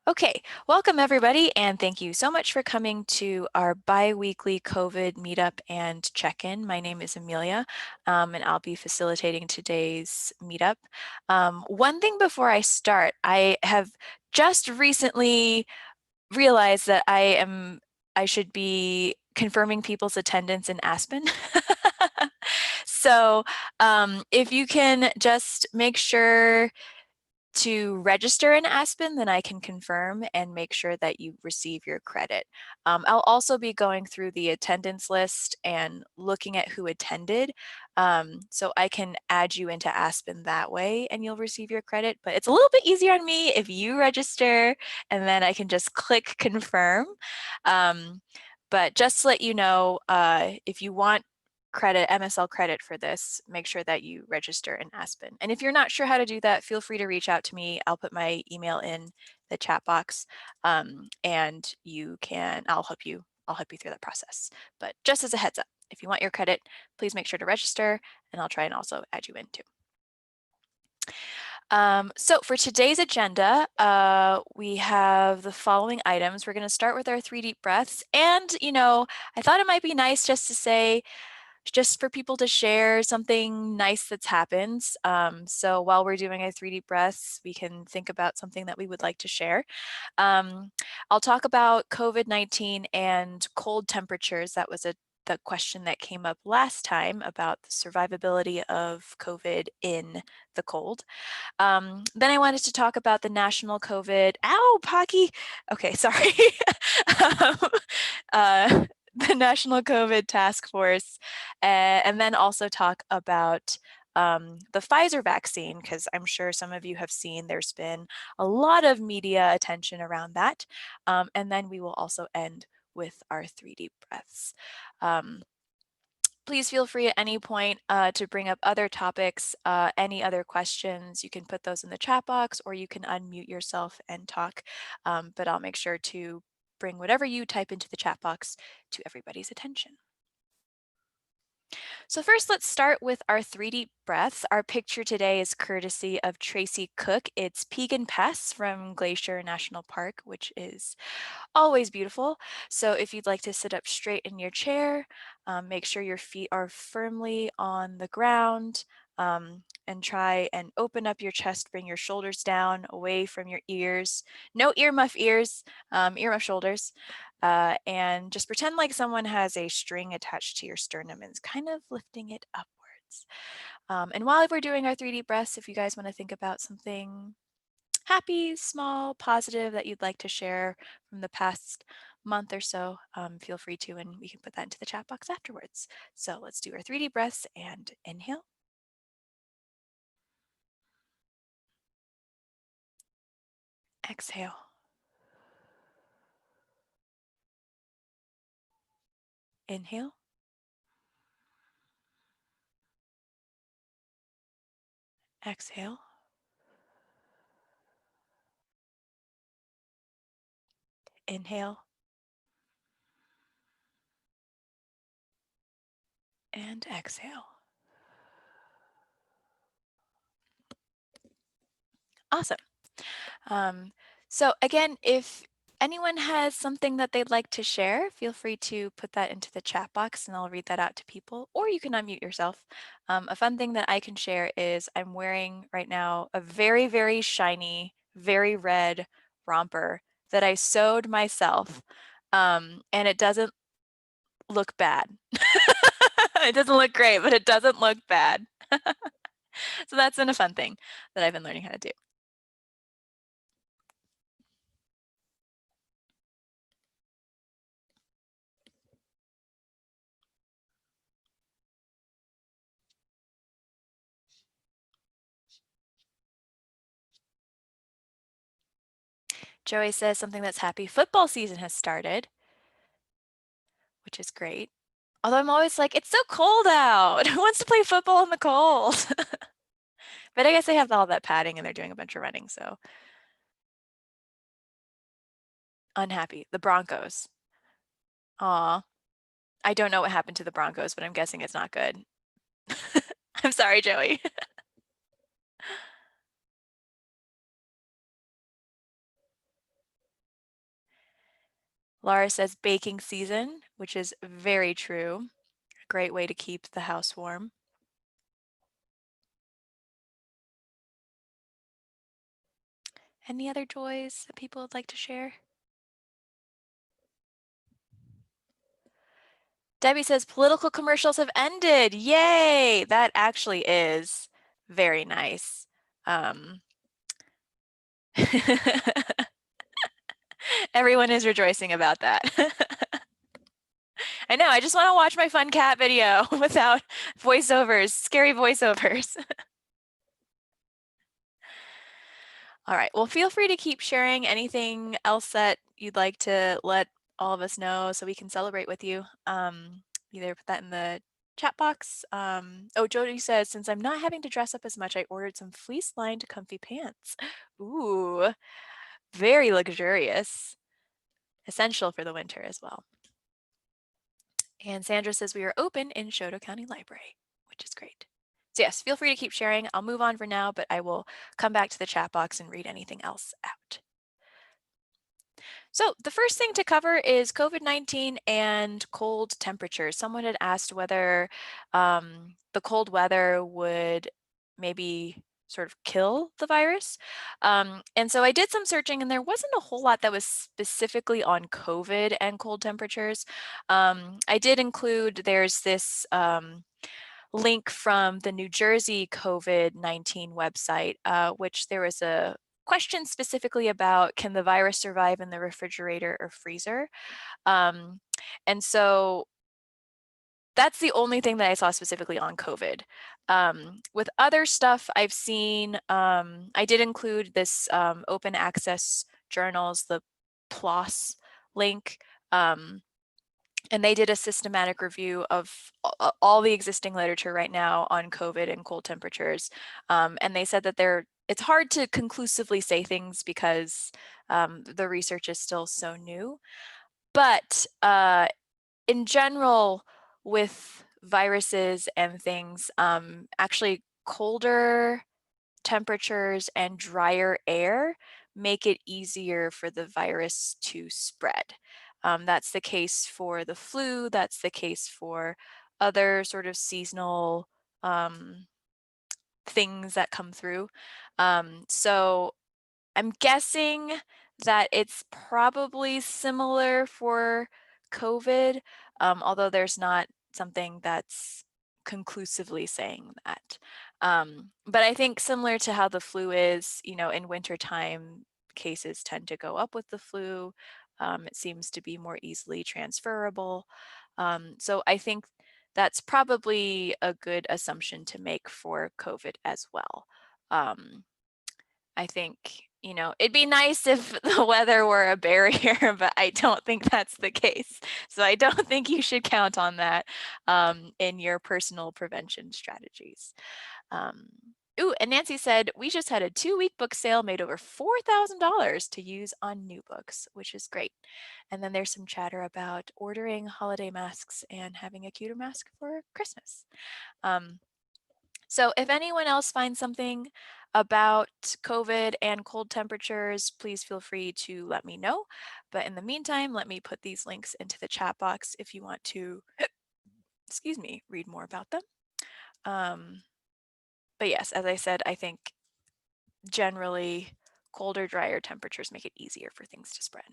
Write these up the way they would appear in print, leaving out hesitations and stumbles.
Okay, welcome everybody, and thank you so much for coming to our bi-weekly COVID meetup and check-in. My name is Amelia, and I'll be facilitating today's meetup. One thing before I start, I have just recently realized that I should be confirming people's attendance in Aspen. So if you can just make sure to register in Aspen, then I can confirm and make sure that you receive your credit. I'll also be going through the attendance list and looking at who attended, so I can add you into Aspen that way and you'll receive your credit. But it's a little bit easier on me if you register and then I can just click confirm. But just to let you know, if you want credit, MSL credit for this, make sure that you register in Aspen. And if you're not sure how to do that, feel free to reach out to me. I'll put my email in the chat box, and I'll help you through that process. But just as a heads up, if you want your credit, please make sure to register, and I'll try and also add you in too. So for today's agenda, we have the following items. We're going to start with our 3 deep breaths. And, I thought it might be nice just to say, just for people to share something nice that's happened. So while we're doing our 3 deep breaths, we can think about something that we would like to share. I'll talk about COVID-19 and cold temperatures. That was the question that came up last time about the survivability of COVID in the cold. Then I wanted to talk about the national COVID, ow, Pocky. Okay, sorry. um, the National COVID Task Force, and then also talk about the Pfizer vaccine, because I'm sure some of you have seen there's been a lot of media attention around that. And then we will also end with our 3 deep breaths. Please feel free at any point to bring up other topics, any other questions. You can put those in the chat box or you can unmute yourself and talk, but I'll make sure to bring whatever you type into the chat box to everybody's attention. So first, let's start with our 3 deep breaths. Our picture today is courtesy of Tracy Cook. It's Pegan Pass from Glacier National Park, which is always beautiful. So if you'd like to sit up straight in your chair, make sure your feet are firmly on the ground, and try and open up your chest, bring your shoulders down away from your ears. No earmuff ears, earmuff shoulders. And just pretend like someone has a string attached to your sternum and is kind of lifting it upwards. And while we're doing our 3 deep breaths, if you guys want to think about something happy, small, positive that you'd like to share from the past month or so, feel free to, and we can put that into the chat box afterwards. So let's do our 3 deep breaths and inhale. Exhale. Inhale. Exhale. Inhale. And exhale. Awesome. So again, if anyone has something that they'd like to share, feel free to put that into the chat box and I'll read that out to people, or you can unmute yourself. A fun thing that I can share is I'm wearing right now a very, very shiny, very red romper that I sewed myself, and it doesn't look bad. It doesn't look great, but it doesn't look bad. So that's been a fun thing that I've been learning how to do. Joey says something that's happy. Football season has started, which is great. Although I'm always like, it's so cold out. Who wants to play football in the cold? But I guess they have all that padding and they're doing a bunch of running, so. Unhappy. The Broncos. Aw. I don't know what happened to the Broncos, but I'm guessing it's not good. I'm sorry, Joey. Laura says baking season, which is very true. A great way to keep the house warm. Any other joys that people would like to share? Debbie says political commercials have ended. Yay! That actually is very nice. Everyone is rejoicing about that. I know, I just want to watch my fun cat video without voiceovers, scary voiceovers. All right, well, feel free to keep sharing anything else that you'd like to let all of us know so we can celebrate with you. Either put that in the chat box. Oh, Jody says, since I'm not having to dress up as much, I ordered some fleece-lined comfy pants. Ooh, very luxurious. Essential for the winter as well. And Sandra says we are open in Choteau County Library, which is great. So yes, feel free to keep sharing. I'll move on for now, but I will come back to the chat box and read anything else out. So the first thing to cover is COVID-19 and cold temperatures. Someone had asked whether the cold weather would maybe sort of kill the virus. And so I did some searching and there wasn't a whole lot that was specifically on COVID and cold temperatures. I did include, there's this link from the New Jersey COVID-19 website, which there was a question specifically about, can the virus survive in the refrigerator or freezer? And so that's the only thing that I saw specifically on COVID. With other stuff I've seen, I did include this open access journals, the PLOS link. And they did a systematic review of all the existing literature right now on COVID and cold temperatures. And they said that it's hard to conclusively say things because the research is still so new. But in general, with viruses and things, actually colder temperatures and drier air make it easier for the virus to spread. That's the case for the flu, that's the case for other sort of seasonal things that come through. So I'm guessing that it's probably similar for COVID, although there's not something that's conclusively saying that. But I think similar to how the flu is, in wintertime, cases tend to go up with the flu. It seems to be more easily transferable. So I think that's probably a good assumption to make for COVID as well. I think, it'd be nice if the weather were a barrier, but I don't think that's the case. So I don't think you should count on that in your personal prevention strategies. Ooh, and Nancy said, we just had a 2-week book sale, made over $4,000 to use on new books, which is great. And then there's some chatter about ordering holiday masks and having a cuter mask for Christmas. So if anyone else finds something about COVID and cold temperatures, please feel free to let me know. But in the meantime, let me put these links into the chat box if you want to, excuse me, read more about them. But yes, as I said, I think generally colder, drier temperatures make it easier for things to spread.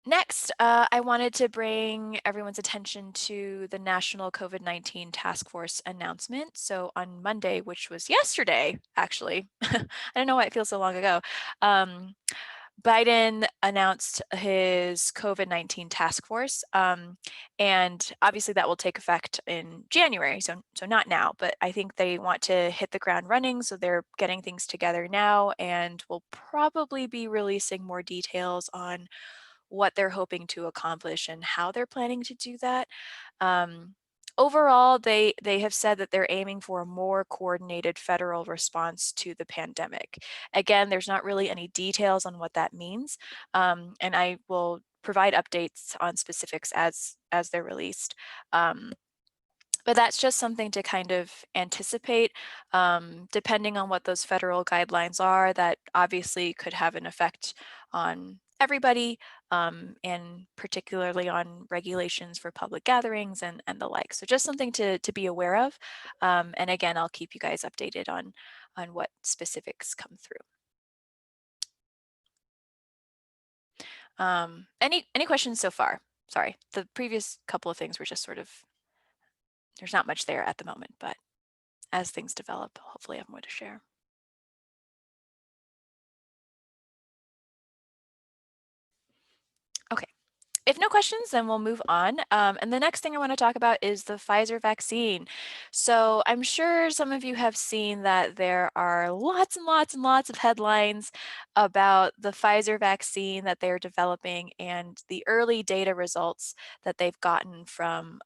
Next, I wanted to bring everyone's attention to the National COVID-19 Task Force announcement. So on Monday, which was yesterday, actually, I don't know why it feels so long ago, Biden announced his COVID-19 task force, and obviously that will take effect in January, so not now, but I think they want to hit the ground running, so they're getting things together now, and will probably be releasing more details on what they're hoping to accomplish and how they're planning to do that. Overall, they have said that they're aiming for a more coordinated federal response to the pandemic. Again, there's not really any details on what that means, and I will provide updates on specifics as they're released. But that's just something to kind of anticipate, depending on what those federal guidelines are, that obviously could have an effect on everybody, and particularly on regulations for public gatherings and the like. So just something to be aware of. And again, I'll keep you guys updated on what specifics come through. Any questions so far? Sorry, the previous couple of things were just sort of, there's not much there at the moment, but as things develop, hopefully I have more to share. Okay. If no questions, then we'll move on. And the next thing I want to talk about is the Pfizer vaccine. So I'm sure some of you have seen that there are lots and lots and lots of headlines about the Pfizer vaccine that they're developing and the early data results that they've gotten from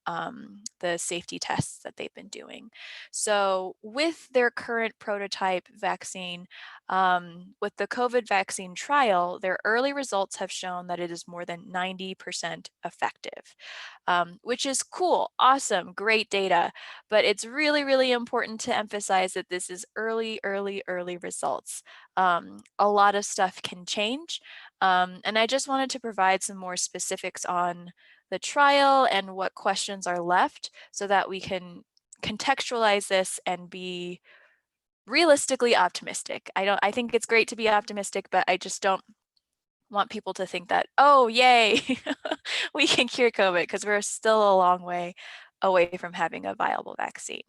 the safety tests that they've been doing. So with their current prototype vaccine, with the COVID vaccine trial, their early results have shown that it is more than 90% effective, which is cool, awesome, great data. But it's really, really important to emphasize that this is early, early, early results. A lot of stuff can change. And I just wanted to provide some more specifics on the trial and what questions are left so that we can contextualize this and be realistically optimistic. I think it's great to be optimistic, but I just don't want people to think that, oh, yay, we can cure COVID, because we're still a long way away from having a viable vaccine.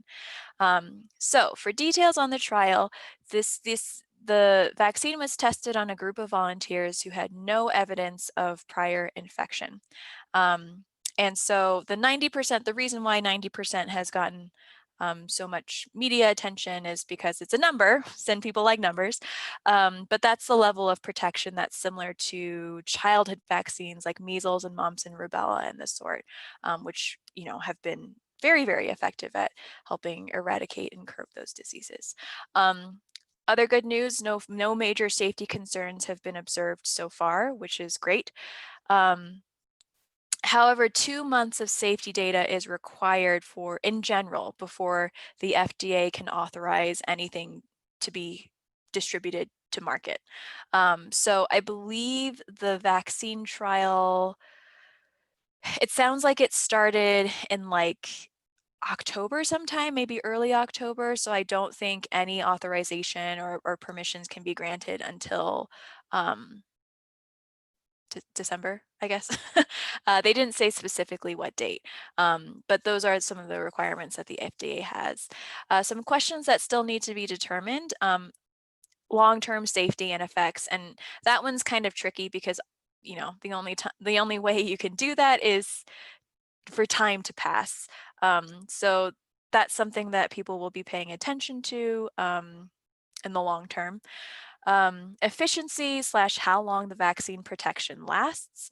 So for details on the trial, the vaccine was tested on a group of volunteers who had no evidence of prior infection. And so the 90%, the reason why 90% has gotten so much media attention is because it's a number, and people like numbers, but that's the level of protection that's similar to childhood vaccines like measles and mumps and rubella and the sort, which have been very, very effective at helping eradicate and curb those diseases. Other good news, no major safety concerns have been observed so far, which is great. However, 2 months of safety data is required in general, before the FDA can authorize anything to be distributed to market. So I believe the vaccine trial, it sounds like it started in like October sometime, maybe early October. So I don't think any authorization or permissions can be granted until um, December, I guess. They didn't say specifically what date, but those are some of the requirements that the FDA has. Some questions that still need to be determined, long-term safety and effects, and that one's kind of tricky because the only way you can do that is for time to pass. So that's something that people will be paying attention to in the long term. Efficiency / how long the vaccine protection lasts.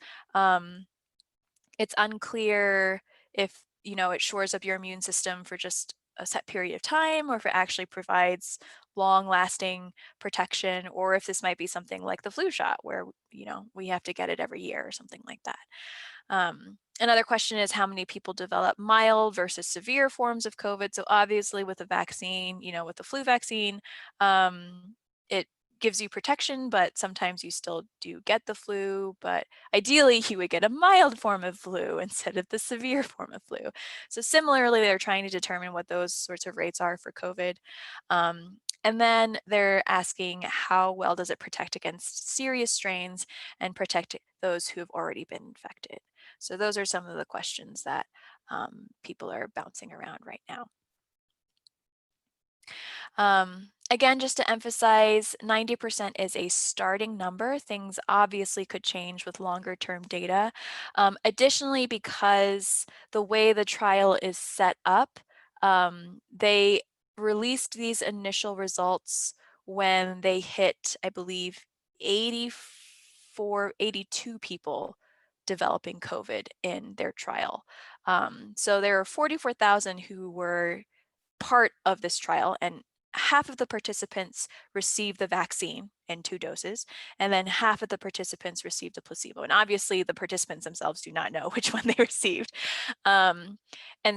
It's unclear if it shores up your immune system for just a set period of time, or if it actually provides long-lasting protection, or if this might be something like the flu shot where we have to get it every year or something like that. Another question is how many people develop mild versus severe forms of COVID. So obviously with the vaccine, with the flu vaccine, it gives you protection, but sometimes you still do get the flu, but ideally you would get a mild form of flu instead of the severe form of flu. So similarly, they're trying to determine what those sorts of rates are for COVID. And then they're asking how well does it protect against serious strains and protect those who have already been infected. So those are some of the questions that people are bouncing around right now. Again, just to emphasize, 90% is a starting number. Things obviously could change with longer term data. Additionally, because the way the trial is set up, they released these initial results when they hit, I believe, 82 people developing COVID in their trial. So there are 44,000 who were part of this trial, and half of the participants received the vaccine in 2 doses, and then half of the participants received a placebo. And obviously, the participants themselves do not know which one they received. And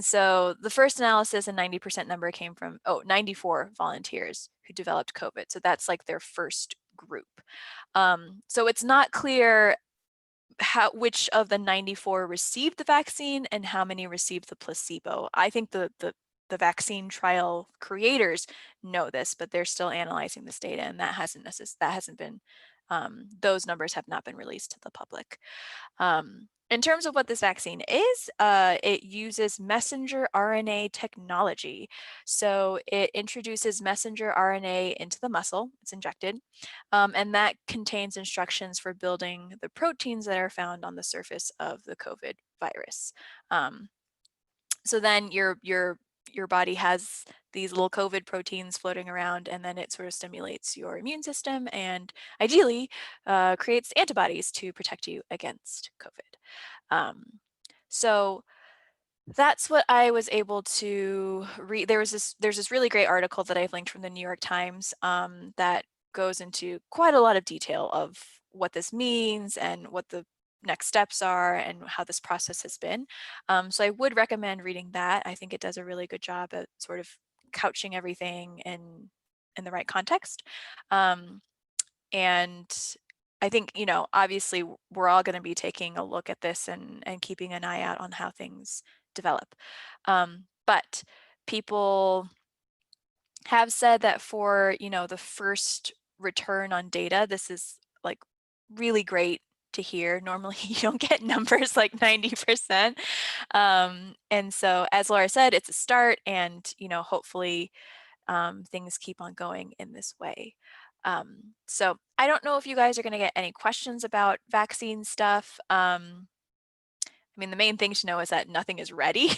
so the first analysis, a 90% number came from 94 volunteers who developed COVID. So that's like their first group. So it's not clear which of the 94 received the vaccine and how many received the placebo. I think the vaccine trial creators know this, but they're still analyzing this data, and that hasn't been those numbers have not been released to the public. In terms of what this vaccine is, it uses messenger RNA technology. So it introduces messenger RNA into the muscle, it's injected, and that contains instructions for building the proteins that are found on the surface of the COVID virus. So then your body has these little COVID proteins floating around, and then it sort of stimulates your immune system and ideally creates antibodies to protect you against COVID. So that's what I was able to read. There's this really great article that I've linked from the New York Times that goes into quite a lot of detail of what this means and what the next steps are and how this process has been. So I would recommend reading that. I think it does a really good job at sort of couching everything in the right context. And I think, obviously we're all going to be taking a look at this and keeping an eye out on how things develop. But people have said that for, the first return on data, this is like really great to hear. Normally you don't get numbers like 90%. And so as Laura said, it's a start, and, hopefully things keep on going in this way. So I don't know if you guys are going to get any questions about vaccine stuff. I mean, the main thing to know is that nothing is ready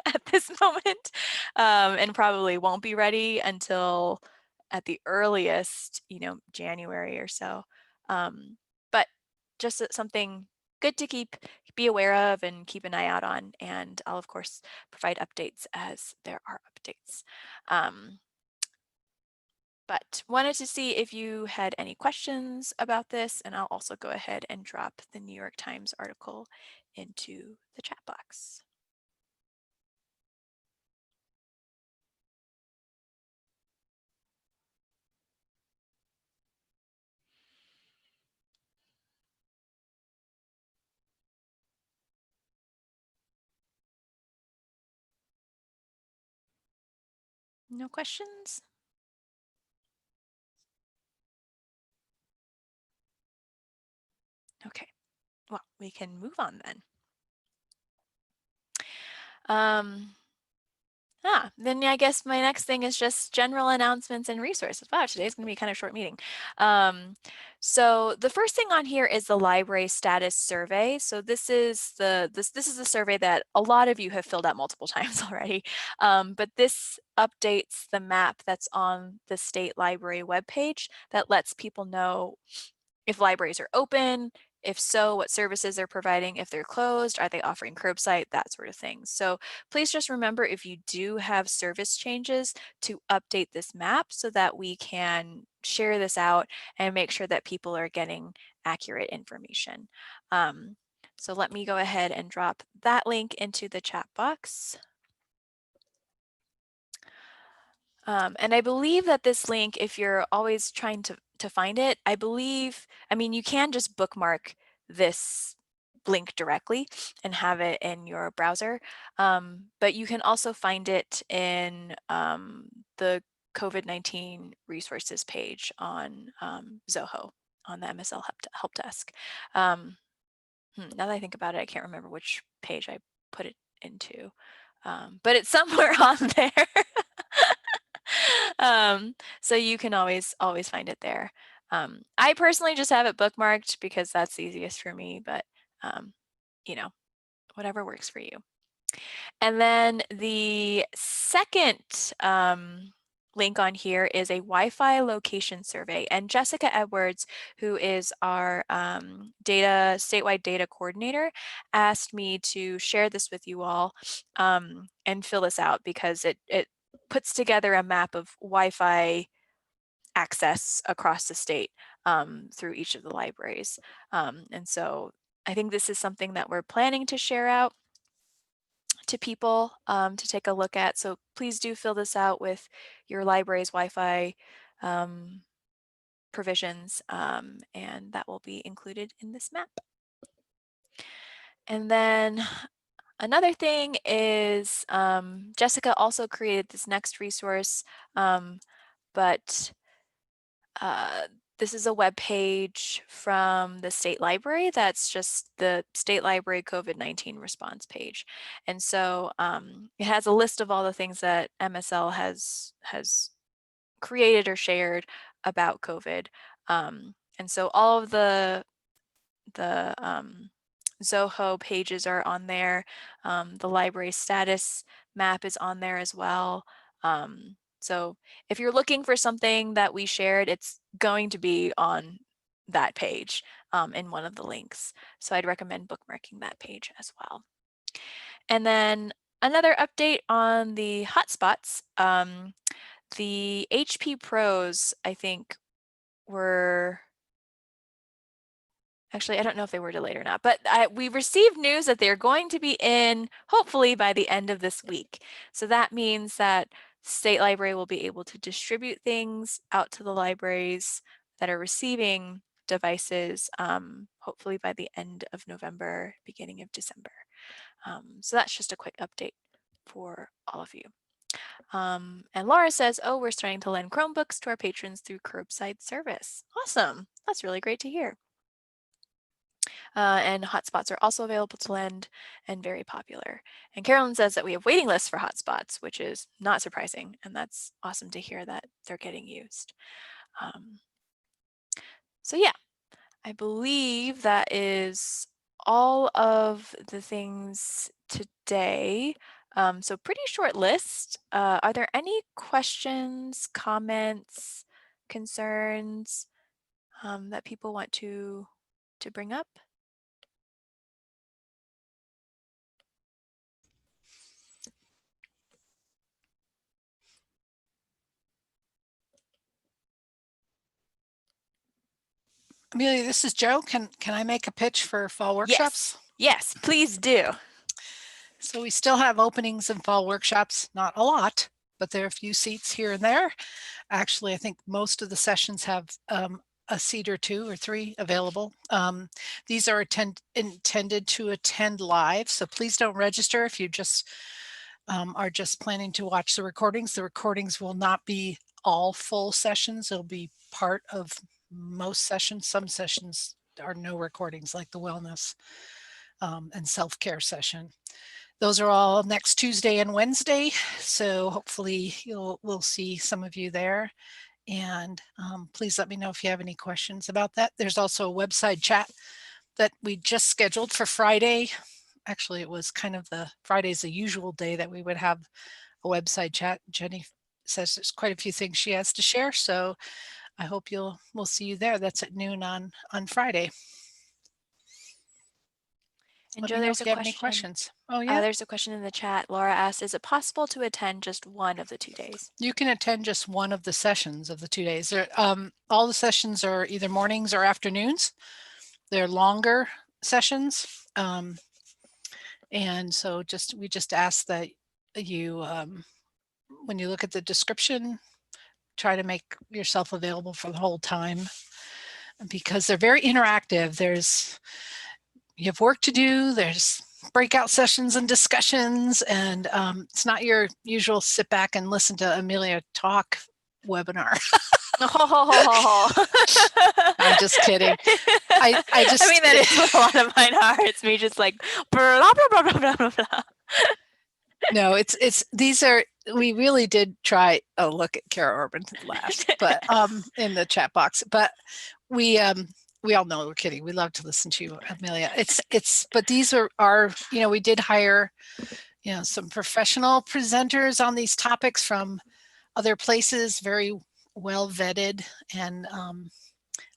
at this moment, and probably won't be ready until at the earliest, January or so. But just something good to be aware of and keep an eye out on. And I'll of course provide updates as there are updates. But wanted to see if you had any questions about this, and I'll also go ahead and drop the New York Times article into the chat box. No questions? Okay, well, we can move on then. Then I guess my next thing is just general announcements and resources. Wow, today's going to be kind of short meeting. So the first thing on here is the library status survey. So this is the survey that a lot of you have filled out multiple times already. But this updates the map that's on the state library webpage that lets people know if libraries are open, if so, what services they're providing, if they're closed, are they offering curbside, that sort of thing. So please just remember, if you do have service changes, to update this map so that we can share this out and make sure that people are getting accurate information. So let me go ahead and drop that link into the chat box. And I believe that this link, if you're always trying to find it, I mean, you can just bookmark this link directly and have it in your browser, but you can also find it in the COVID-19 resources page on Zoho, on the MSL help desk. Now that I think about it, I can't remember which page I put it into, but it's somewhere on there. So you can always find it there. I personally just have it bookmarked because that's the easiest for me, but you know, whatever works for you. And then the second link on here is a Wi-Fi location survey, and Jessica Edwards, who is our statewide data coordinator, asked me to share this with you all and fill this out because it puts together a map of Wi-Fi access across the state through each of the libraries. And so I think this is something that we're planning to share out to people to take a look at. So please do fill this out with your library's Wi-Fi provisions, and that will be included in this map. And then another thing is Jessica also created this next resource, but this is a web page from the state library. That's just the state library COVID-19 response page. And so it has a list of all the things that MSL has created or shared about COVID. And so all of the Zoho pages are on there. The library status map is on there as well. So if you're looking for something that we shared, it's going to be on that page in one of the links. So I'd recommend bookmarking that page as well. And then another update on the hotspots. The HP Pros, I think, were actually, I don't know if they were delayed or not, but we received news that they're going to be in hopefully by the end of this week. So that means that State Library will be able to distribute things out to the libraries that are receiving devices, hopefully by the end of November, beginning of December. So that's just a quick update for all of you. And Laura says, oh, we're starting to lend Chromebooks to our patrons through curbside service. Awesome. That's really great to hear. And hotspots are also available to lend and very popular. And Carolyn says that we have waiting lists for hotspots, which is not surprising. And that's awesome to hear that they're getting used. So yeah, I believe that is all of the things today. So pretty short list. Are there any questions, comments, concerns that people want to bring up? Amelia, this is Joe. Can I make a pitch for fall workshops? Yes, please do. So we still have openings in fall workshops, not a lot, but there are a few seats here and there. Actually, I think most of the sessions have a seat or two or three available. These are intended to attend live, so please don't register if you just are just planning to watch the recordings. The recordings will not be all full sessions. It'll be part of most sessions. Some sessions are no recordings, like the wellness and self-care session. Those are all next Tuesday and Wednesday. So hopefully we'll see some of you there. And please let me know if you have any questions about that. There's also a website chat that we just scheduled for Friday. Actually, it was kind of Friday's the usual day that we would have a website chat. Jenny says there's quite a few things she has to share. So I hope we'll see you there. That's at noon on Friday. And Let Joe, me know there's if a you have any question. questions. Oh yeah. There's a question in the chat. Laura asked, is it possible to attend just one of the 2 days? You can attend just one of the sessions of the 2 days. All the sessions are either mornings or afternoons. They're longer sessions. And so we just ask that you, when you look at the description, try to make yourself available for the whole time, because they're very interactive. You have work to do. There's breakout sessions and discussions, and it's not your usual sit back and listen to Amelia talk webinar. I'm just kidding. I mean, that is what a lot of mine are. It's me just like blah blah blah blah blah blah. No, we really did try. Oh, look at Kara Orban laughed, but in the chat box. But we all know we're kidding. We love to listen to you, Amelia. But these are we did hire some professional presenters on these topics from other places, very well vetted, and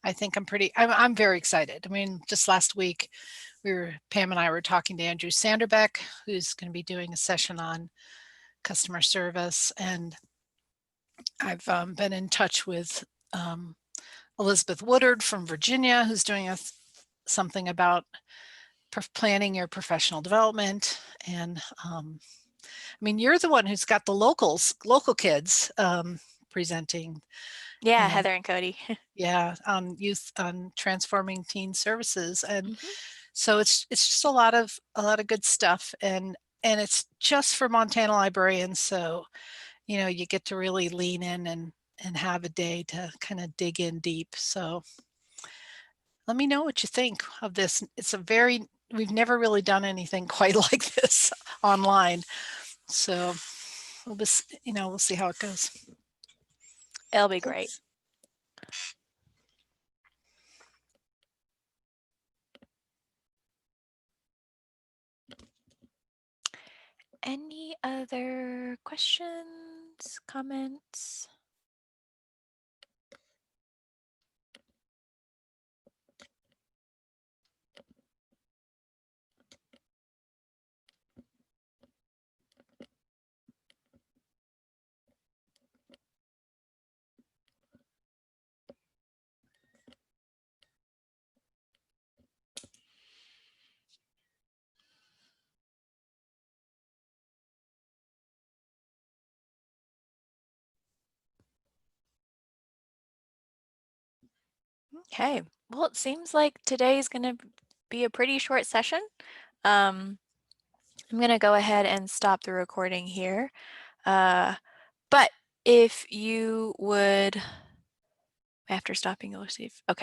I think I'm very excited. I mean, just last week Pam and I were talking to Andrew Sanderbeck, who's going to be doing a session on customer service. And I've been in touch with Elizabeth Woodard from Virginia, who's doing something about planning your professional development. And I mean, you're the one who's got the local kids presenting. Yeah, And Heather and Cody. yeah, on transforming teen services. And Mhm. so it's just a lot of good stuff. And it's just for Montana librarians. So, you get to really lean in and have a day to kind of dig in deep. So let me know what you think of this. We've never really done anything quite like this online. So we'll see how it goes. It'll be great. Thanks. Any other questions, comments? Okay, well, it seems like today is going to be a pretty short session. I'm going to go ahead and stop the recording here. But if you would, after stopping, you'll receive, okay.